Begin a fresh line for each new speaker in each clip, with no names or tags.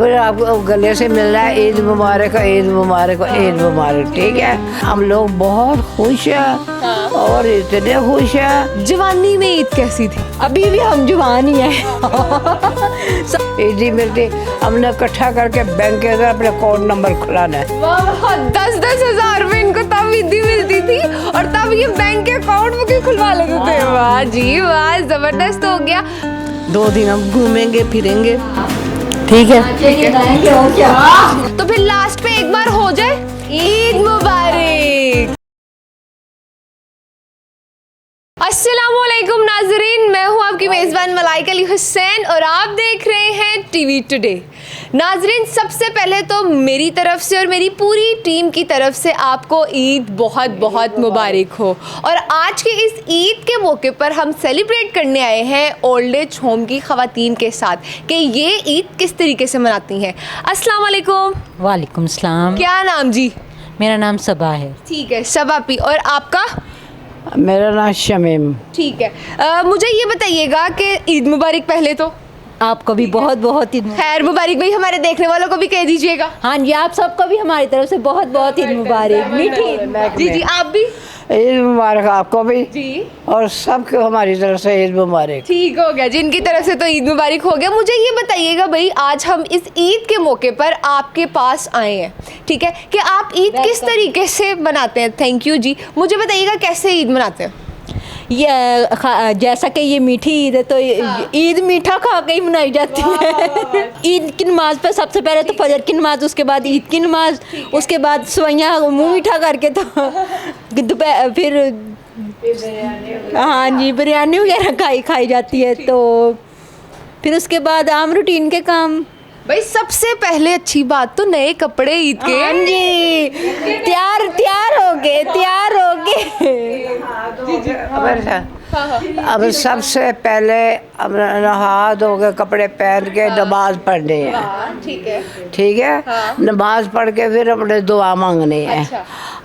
फिर आपको गले से मिलना है ईद मुबारक, ईद मुबारक, ईद मुबारक। ठीक है, हम लोग बहुत खुश हैं और इतने खुश हैं।
जवानी में ईद कैसी थी?
अभी भी हम जवान ही हैं।
ईदी मिलती, हमने इकट्ठा करके बैंक के अंदर अपने अकाउंट नंबर खुलाना है।
10-10 हजार में इनको तब ईदी मिलती थी और तब ये बैंक के अकाउंट में खुलवा लेते थे। वाह जी वाह, जबरदस्त हो गया।
2 दिन हम घूमेंगे फिरेंगे। ठीक है,
और क्या।
तो फिर लास्ट पे एक बार हो जाए ईद मुबारक। अस्सलामुअलैकुम नाजरीन, मैं हूँ आपकी मेज़बान मलाइका अली हुसैन और आप देख रहे हैं टीवी टुडे। नाजरीन, सबसे पहले तो मेरी तरफ से और मेरी पूरी टीम की तरफ से आपको ईद बहुत बहुत मुबारक हो। और आज के इस ईद के मौके पर हम सेलिब्रेट करने आए हैं ओल्ड एज होम की ख़वातीन के साथ कि ये ईद किस तरीके से मनाती हैं। अस्सलाम वालेकुम।
वालेकुम सलाम।
क्या नाम जी?
मेरा नाम सबा है।
ठीक है सबा पी। और आपका?
मेरा नाम शमीम।
ठीक है, मुझे ये बताइएगा कि ईद मुबारक पहले तो।
आपको भी बहुत बहुत ईद
खैर मुबारक भाई, हमारे देखने वालों को भी कह दीजिएगा।
हाँ जी, आप सबको भी हमारी तरफ से बहुत बहुत ईद मुबारक। मीठी
जी जी, आप भी
ईद मुबारक आपको भी
जी।
और सबको हमारी तरफ से ईद मुबारक।
ठीक हो गया, जिनकी तरफ से तो ईद मुबारक हो गया। मुझे ये बताइएगा भाई, आज हम इस ईद के मौके पर आपके पास आए हैं, ठीक है, कि आप ईद किस तरीके से मनाते हैं। थैंक यू जी। मुझे बताइएगा कैसे ईद मनाते हैं।
ये जैसा कि ये मीठी ईद है तो ईद मीठा खा के ही मनाई जाती है। ईद की नमाज पर सबसे पहले तो फजर की नमाज, उसके बाद ईद की नमाज, उसके बाद सवैयाँ मुँह मीठा करके तो दोपहर फिर हाँ जी बिरयानी वगैरह खाई जाती है। तो फिर उसके बाद आम रूटीन के काम।
भाई सबसे पहले अच्छी बात तो नए कपड़े ईद के।
हाँ जी, तैयार हो गए।
अब सबसे पहले अब नहा धो के कपड़े पहन के नमाज पढ़नी है। ठीक है, नमाज पढ़ के फिर अपने दुआ मांगनी है।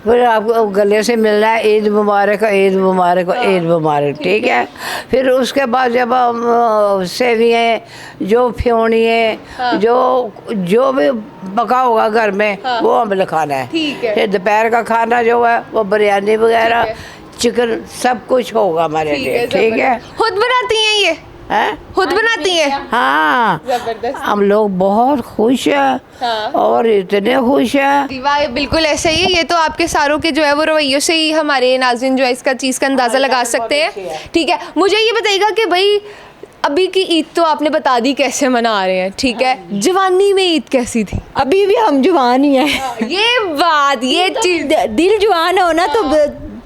फिर आपको गले से मिलना है ईद मुबारक, ईद मुबारक, ईद मुबारक। ठीक है, फिर उसके बाद जब हम सेवियाँ जो फ्योनिए जो भी पका होगा घर में वो हमने खाना है। फिर दोपहर का खाना जो है वो बिरयानी वगैरह चिकन सब कुछ होगा हमारे लिए। ठीक है,
खुद बनाती हैं ये? खुद बनाती हैं?
हाँ, हम लोग बहुत खुश हैं और इतने खुश हैं।
वाह, बिल्कुल ऐसा ही है। ये तो आपके सारों के जो है वो रवैयों से ही हमारे नाज़रीन जो है इसका चीज़ का अंदाज़ा लगा सकते हैं। ठीक है, मुझे ये बताइएगा कि भाई अभी की ईद तो आपने बता दी कैसे मना रहे हैं, ठीक है, जवानी में ईद कैसी थी?
अभी भी हम जवान ही हैं।
ये बात, ये चीज़,
दिल जवान हो ना तो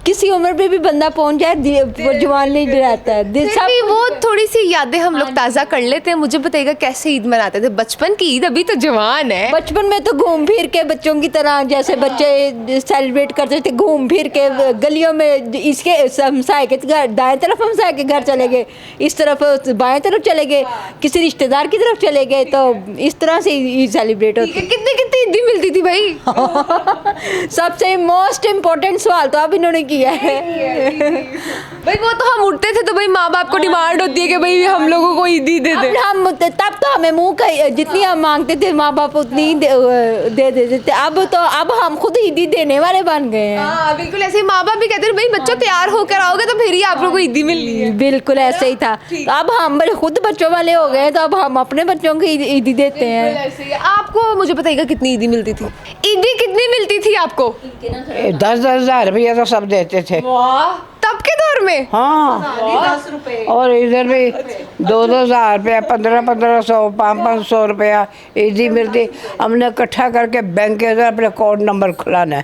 किसी उम्र पे भी बंदा पहुंच जाए वो जवान नहीं रहता है। दिल सब
वो थोड़ी सी यादें हम लोग ताज़ा कर लेते हैं। मुझे बताइएगा कैसे ईद मनाते थे बचपन की ईद? अभी तो जवान है।
बचपन में तो घूम फिर के बच्चों की तरह जैसे बच्चे सेलिब्रेट करते थे, घूम फिर के गलियों में, इसके हमसाए के घर दाएं तरफ हमसाए के घर चले गए, इस तरफ बाएं तरफ चले गए, किसी रिश्तेदार की तरफ चले गए, तो इस तरह से ईद सेलिब्रेट होती है।
कितनी कितनी ईदी मिलती थी भाई?
सबसे मोस्ट इम्पोर्टेंट सवाल तो अब इन्होंने किया है।
भाई वो तो हम उठते थे तो भाई माँ बाप को डिमांड होती है कि भाई हम लोगों को ईदी दे दे।
हम तब तो हमें मुंह का जितनी हम मांगते थे माँ बाप उतनी ही दे देते थे। अब हम खुद ईदी देने वाले बन गए हैं।
हाँ बिल्कुल ऐसे ही। माँ बाप भी कहते हैं भाई बच्चों तैयार होकर आओगे तो फिर ही आप लोगों को ईदी मिलनी है।
बिल्कुल ऐसे ही था। तो अब हम खुद बच्चों वाले हो गए तो अब हम अपने बच्चों को ईदी देते हैं।
आपको मुझे बताइएगा कितनी ईदी मिलती थी? ईदी कितनी मिलती थी आपको?
10-10 हज़ार रुपया तो सब देते थे
तब के दौर में।
हाँ, और इधर भी 2-2 हज़ार रुपया, 1500-1500, 500-500 रुपया ईदी मिलती। हमने इकट्ठा करके बैंक के अंदर अपने अकाउंट नंबर खुलाना है।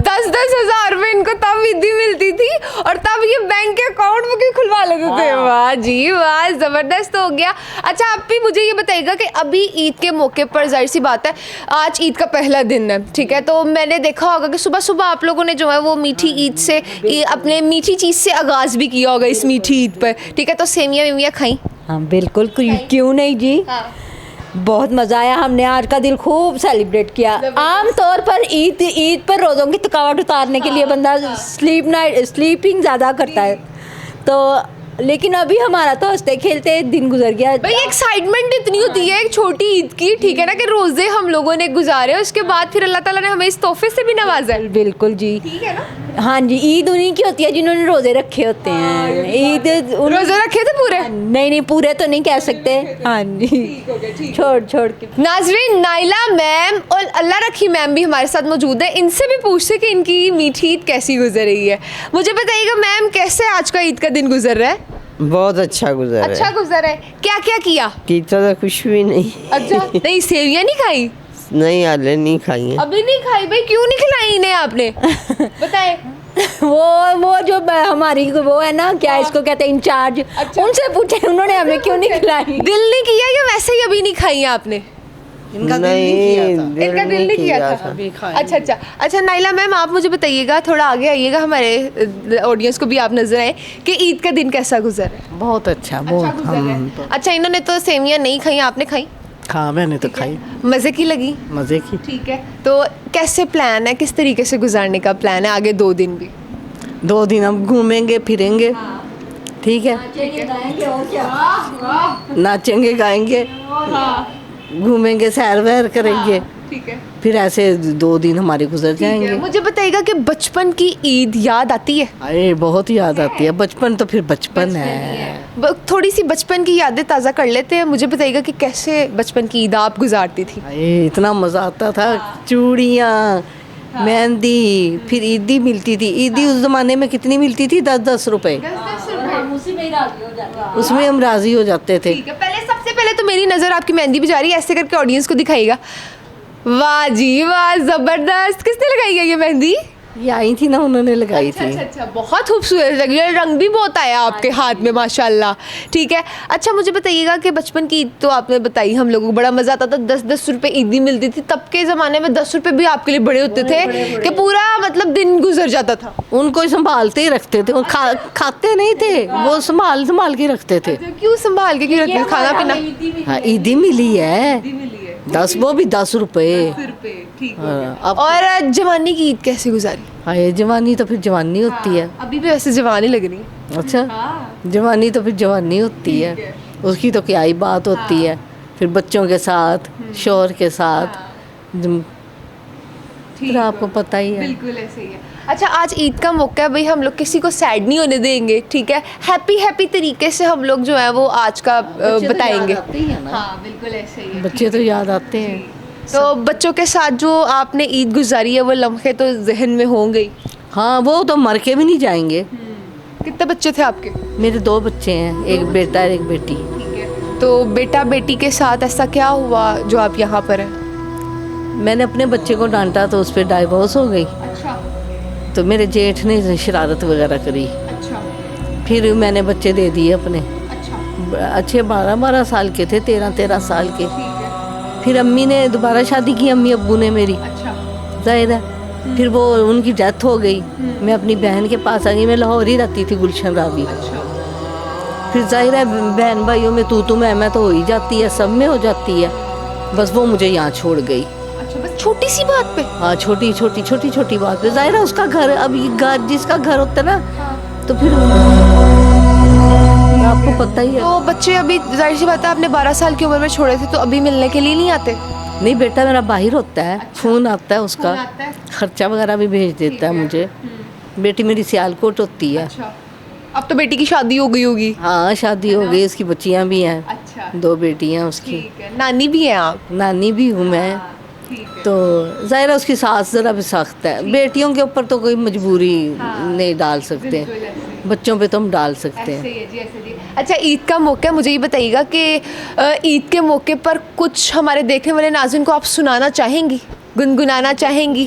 10-10 हजार में इनको तब ईदी मिलती थी और तब ये बैंक के अकाउंट में क्यों खुलवा लेते थे। वाह जी वाह, जबरदस्त हो गया। अच्छा आप भी मुझे ये बताइएगा कि अभी ईद के मौके पर जाहिर सी बात है आज ईद का पहला दिन है, ठीक है, तो मैंने देखा होगा कि सुबह सुबह आप लोगों ने जो है वो मीठी ईद से अपने मीठी चीज़ से आगाज़ भी किया होगा इस मीठी ईद पर, ठीक है, तो सेमियाँ वेमियाँ खाई?
हाँ बिल्कुल, क्यों नहीं जी। बहुत मज़ा आया, हमने आज का दिन खूब सेलिब्रेट किया। आम तौर पर ईद पर रोज़ों की थकावट उतारने के लिए बंदा स्लीपिंग ज़्यादा करता है, तो लेकिन अभी हमारा तो हंसते खेलते दिन गुजर गया।
भाई एक्साइटमेंट इतनी होती है एक छोटी ईद की, ठीक है ना, कि रोजे हम लोगों ने गुजारे, उसके बाद फिर अल्लाह ताला ने हमें इस तोहफे से भी नवाजा है।
बिल्कुल जी,
ठीक है ना।
हाँ जी, ईद उन्हीं की होती है जिन्होंने रोजे रखे होते हैं। ईद
रोजे रखे थे पूरे?
नहीं पूरे तो नहीं कह सकते। हाँ जी, छोड़ के।
नाजरीन, नाइला मैम और अल्लाह रखी मैम भी हमारे साथ मौजूद है, इनसे भी पूछते कि इनकी मीठी ईद कैसी गुजर रही है। मुझे बताइएगा मैम, कैसे आज का ईद का दिन गुजर रहा है?
बहुत अच्छा गुजरा है।
अच्छा गुजर है। क्या क्या किया?
कीता तो कुछ भी नहीं।
अच्छा, नहीं सेवियां नहीं खाई?
नहीं आले नहीं खाई है।
अभी नहीं खाई? भाई क्यों नहीं खिलाई इन्हें आपने? बताए।
वो जो हमारी वो है ना, क्या इसको कहते हैं, इंचार्ज, उनसे पूछे उन्होंने हमें क्यों नहीं खिलाई।
दिल नहीं किया या वैसे ही अभी नहीं खाई आपने?
इनका दिल नहीं किया था।
इनका दिल नहीं किया था। अच्छा नाइला मैम, आप मुझे बताइएगा, थोड़ा आगे आइएगा, हमारे ऑडियंस को भी आप नजर आए कि ईद का दिन कैसा गुजरा है?
बहुत अच्छा, बहुत
अच्छा, इन्होंने तो सेवियां नहीं खाई, आपने खाई?
हाँ, मैंने तो खाई,
मजे की लगी?
मजे की।
ठीक है, तो कैसे प्लान है, किस तरीके से गुजारने का प्लान है आगे 2 दिन भी?
2 दिन हम घूमेंगे फिरेंगे, ठीक है, नाचेंगे गाएंगे, घूमेंगे, सैर वैर करेंगे,
ठीक है।
फिर ऐसे 2 दिन हमारे गुजर जाएंगे।
मुझे बताइएगा कि बचपन की ईद याद आती है?
अरे बहुत याद आती है, बचपन तो फिर बचपन है।
थोड़ी सी बचपन की यादें ताज़ा कर लेते हैं। मुझे बताइएगा कि कैसे बचपन की ईद आप गुजारती थी?
अरे इतना मज़ा आता था, चूड़ियाँ, मेहंदी, फिर ईदी मिलती थी। ईदी उस ज़माने में कितनी मिलती थी? 10-10 रुपए। उसमें हम राज़ी हो जाते थे।
ठीक है, सबसे पहले तो मेरी नज़र आपकी मेहंदी भी जा रही है, ऐसे करके ऑडियंस को दिखाइएगा। वाह जी वाह, ज़बरदस्त। किसने लगाई है ये मेहंदी?
ये आई थी ना, उन्होंने लगाई थी।
अच्छा, बहुत खूबसूरत लगी है, रंग भी बहुत आया आपके हाथ में माशाल्लाह। ठीक है, अच्छा मुझे बताइएगा कि बचपन की ईद तो आपने बताई, हम लोगों को बड़ा मज़ा आता था। 10-10 रुपए ईदी मिलती थी, तब के ज़माने में 10 रुपए भी आपके लिए बड़े होते थे कि पूरा मतलब दिन गुजर जाता था।
उनको संभालते ही रखते थे, वो खाते नहीं थे, वो संभाल के रखते थे।
क्यों संभाल के क्यों रखते? खाना पीना?
हाँ, ईदी मिली है 10, वो भी 10 रुपए। अब
और जवानी की ईद कैसे गुजारी?
हाँ, ये जवानी तो फिर जवानी होती है।
अभी भी वैसे जवानी लग रही है।
अच्छा, जवानी तो फिर जवानी होती है, उसकी तो क्या ही बात होती है। फिर बच्चों के साथ, शौहर के साथ, फिर आपको पता ही है।
बिल्कुल ऐसे ही है। अच्छा, आज ईद का मौका है भाई, हम लोग किसी को सैड नहीं होने देंगे, ठीक है। हैप्पी तरीके से हम लोग जो है वो आज का बताएंगे। हाँ बिल्कुल ऐसे ही है।
बच्चे तो याद आते हैं।
तो बच्चों के साथ जो आपने ईद गुजारी है वो लम्हे तो जहन में होंगे ही।
हाँ, वो तो मर के भी नहीं जाएंगे।
कितने बच्चे थे आपके?
मेरे 2 बच्चे हैं, एक बेटा और एक बेटी।
ठीक है, तो बेटा बेटी के साथ ऐसा क्या हुआ जो आप यहाँ पर हैं?
मैंने अपने बच्चे को डांटा तो उस पर डाइवोर्स हो गई।
अच्छा
तो मेरे जेठ ने शरारत वगैरह करी,
अच्छा
फिर मैंने बच्चे दे दिए अपने।
अच्छा,
अच्छे 12-12 साल के थे, 13-13 साल के।
ठीक है,
फिर अम्मी ने दोबारा शादी की, अम्मी अब्बू ने मेरी,
अच्छा,
जाहिर है। फिर वो उनकी डेथ हो गई, मैं अपनी बहन के पास आ गई। मैं लाहौर ही रहती थी, गुलशन रावी। फिर जाहिर है बहन भाइयों में तू मैं तो हो ही जाती है, सब में हो जाती है। बस वो मुझे यहाँ छोड़ गई।
अच्छा, बस छोटी सी बात पे?
हाँ, छोटी बात पे। जाहिर है उसका घर, अब ये घर जिसका घर होता है ना, तो फिर आपको पता ही है।
तो बच्चे अभी जाहिर सी बात है आपने 12 साल की उम्र में छोड़े थे, तो अभी मिलने के लिए नहीं आते?
नहीं, बेटा मेरा बाहर होता है। फोन आता है उसका,
फोन आता है?
खर्चा वगैरह भी भेज देता है मुझे। बेटी मेरी सियालकोट होती है।
अच्छा, अब तो बेटी की शादी हो गई होगी?
हाँ, शादी हो गई, उसकी बच्चियाँ भी हैं।
अच्छा,
2 बेटियाँ उसकी।
ठीक है। नानी भी हैं आप?
नानी भी हूँ मैं।
ठीक है।
तो जाहिर है उसकी सास ज़रा भी सख्त है। बेटियों के ऊपर तो कोई मजबूरी नहीं डाल सकते, बच्चों पे तो हम डाल सकते हैं।
ऐसे ही है जी, ऐसे जी। अच्छा, ईद का मौका है, मुझे ये बताइएगा कि ईद के मौके पर कुछ हमारे देखने वाले नाज़रीन को आप सुनाना चाहेंगी, गुनगुनाना चाहेंगी?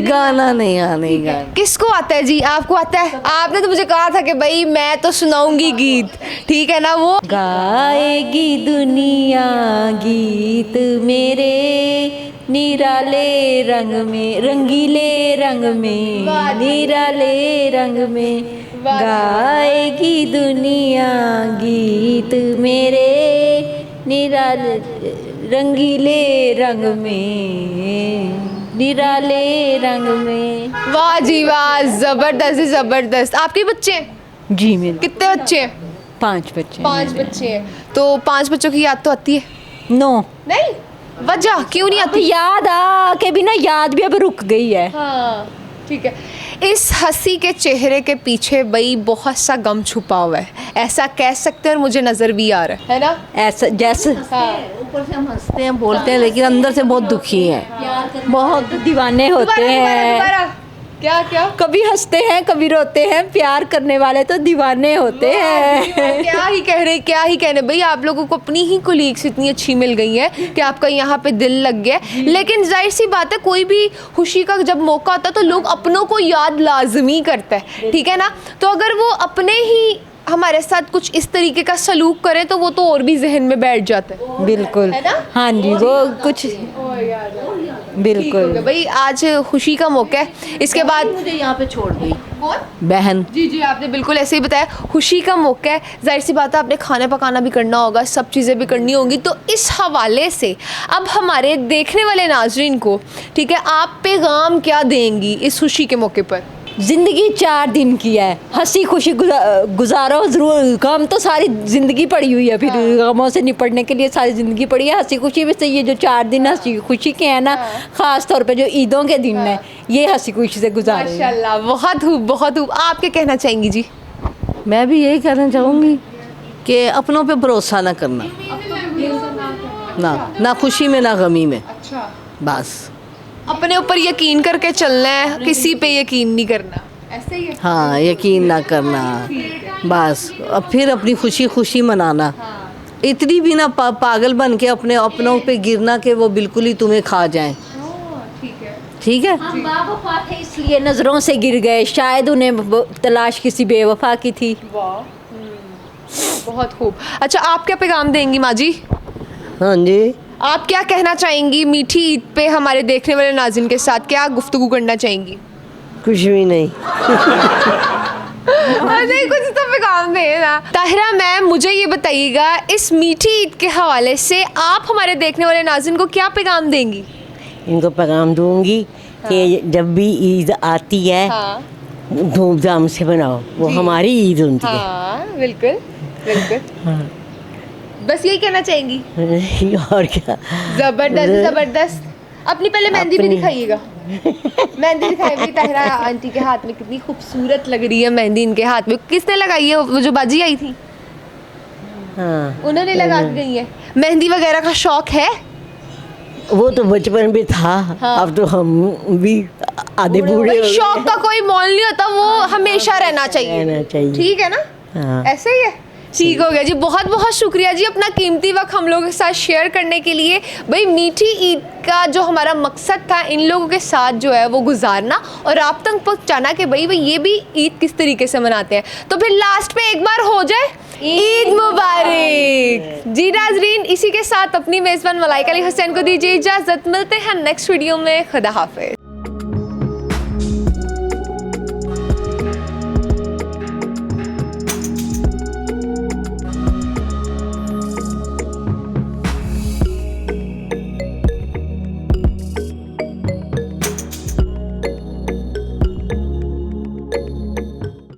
गाना नहीं आने गाना।
किसको आता है जी? आपको आता है? आपने तो मुझे कहा था कि भाई मैं तो सुनाऊंगी गीत, ठीक है ना। वो
गाएगी दुनिया गीत मेरे निराले रंग में, रंगीले रंग में, निराले रंग में। गाएगी दुनिया गीत मेरे निराले रंगीले रंग में, निराले रंग में।
वाह जी वाह, जबरदस्त ज़बरदस्त। आपके बच्चे?
जी मेरे
कितने बच्चे हैं?
5 बच्चे हैं
5 बच्चे हैं। तो 5 बच्चों की याद तो आती है?
नो
नहीं, वजह क्यों नहीं
अब
आती?
याद आके भी ना याद भी अब रुक गई है।
हाँ ठीक है। इस हंसी के चेहरे के पीछे भाई बहुत सा गम छुपा हुआ है, ऐसा कह सकते हैं, और मुझे नजर भी आ रहा है ना।
ऐसा जैसे
ऊपर से हम हंसते हैं बोलते हैं लेकिन अंदर से बहुत दुखी हैं।
बहुत दीवाने होते हैं,
दोबारा क्या क्या
कभी हंसते हैं कभी रोते हैं, प्यार करने वाले तो दीवाने होते हैं।
क्या ही कह रहे, क्या ही कहने भाई, आप लोगों को अपनी ही कोलीग्स इतनी अच्छी मिल गई है कि आपका यहाँ पे दिल लग गया। लेकिन जाहिर सी बात है, कोई भी खुशी का जब मौका आता है तो लोग अपनों को याद लाजमी करता है, ठीक है ना। तो अगर वो अपने ही हमारे साथ कुछ इस तरीके का सलूक करें तो वो तो और भी जहन में बैठ जाता है।
बिल्कुल
है ना?
हाँ जी, वो कुछ बिल्कुल
भाई आज खुशी का मौका है, इसके बाद
मुझे यहाँ पे छोड़ गई
कौन?
बहन।
जी जी, आपने बिल्कुल ऐसे ही बताया, खुशी का मौका है, जाहिर सी बात है आपने खाना पकाना भी करना होगा, सब चीज़ें भी करनी होंगी। तो इस हवाले से अब हमारे देखने वाले नाजरीन को, ठीक है, आप पैगाम क्या देंगी इस खुशी के मौके पर?
जिंदगी 4 दिन की है, हंसी खुशी गुजारो जरूर। गम तो सारी जिंदगी पड़ी हुई है, फिर गमों से निपटने के लिए सारी जिंदगी पड़ी है। हंसी खुशी में से ये जो 4 दिन हंसी खुशी के हैं ना, खास तौर पे जो ईदों के दिन है, ये हंसी खुशी से गुजारे।
माशाल्लाह, बहुत खूब बहुत खूब। आप क्या कहना चाहेंगी जी?
मैं भी यही कहना चाहूँगी कि अपनों पे भरोसा ना करना, ना खुशी में ना गमी में।
अच्छा,
बस
अपने ऊपर यकीन करके चलना है, किसी पे यकीन नहीं करना, ऐसे ही है।
हाँ, यकीन ना करना बस। अब फिर अपनी खुशी खुशी मनाना, इतनी भी ना पागल बन के अपने अपनों पे गिरना कि वो बिल्कुल ही तुम्हें खा जाएं। ठीक है।
हम बावफा थे इसलिए नज़रों से गिर गए, शायद उन्हें तलाश किसी बेवफा की थी।
बहुत खूब। अच्छा, आप क्या पैगाम देंगी माँ जी?
हाँ जी,
आप क्या कहना चाहेंगी मीठी ईद पे हमारे देखने वाले नाज़रीन के साथ, क्या गुफ्तगू करना चाहेंगी?
कुछ भी नहीं।
नहीं, कुछ तो पैगाम दे ना। ताहिरा मैम, मुझे ये बताइएगा, इस मीठी ईद के हवाले से आप हमारे देखने वाले नाज़रीन को क्या पैगाम देंगी?
इनको पैगाम दूंगी कि जब भी ईद आती है
हाँ
धूमधाम से बनाओ, वो हमारी ईद होती है।
हाँ, बिल्कुल बिल्कुल। बस यही कहना चाहेंगी?
और क्या।
जबरदस्त जबरदस्त। अपनी पहले मेहंदी भी दिखाइएगा। मेहंदी दिखाई ताहिरा आंटी के हाथ में, कितनी खूबसूरत लग रही है मेहंदी इनके हाथ में। किसने लगाई है? वो जो बाजी आई थी,
हाँ,
उन्होंने लगा के गई है। मेहंदी वगैरह का शौक है?
वो तो बचपन में था।
हाँ।
अब तो हम भी आधे बूढ़े
भाई,
हो गए।
शौक का कोई मोल नहीं होता, वो हमेशा रहना चाहिए।
रहना चाहिए।
ठीक है ना?
हाँ।
ऐसे ही है। ठीक हो गया जी, बहुत बहुत शुक्रिया जी अपना कीमती वक्त हम लोगों के साथ शेयर करने के लिए। भाई, मीठी ईद का जो हमारा मकसद था इन लोगों के साथ जो है वो गुजारना और आप तक पहुँचाना कि भाई ये भी ईद किस तरीके से मनाते हैं। तो फिर लास्ट पे एक बार हो जाए ईद मुबारक जी नाजरीन। इसी के साथ अपनी मेज़बान मलाइका अली हुसैन को दीजिए इजाज़त, मिलते हैं नेक्स्ट वीडियो में। खुदा हाफिज़।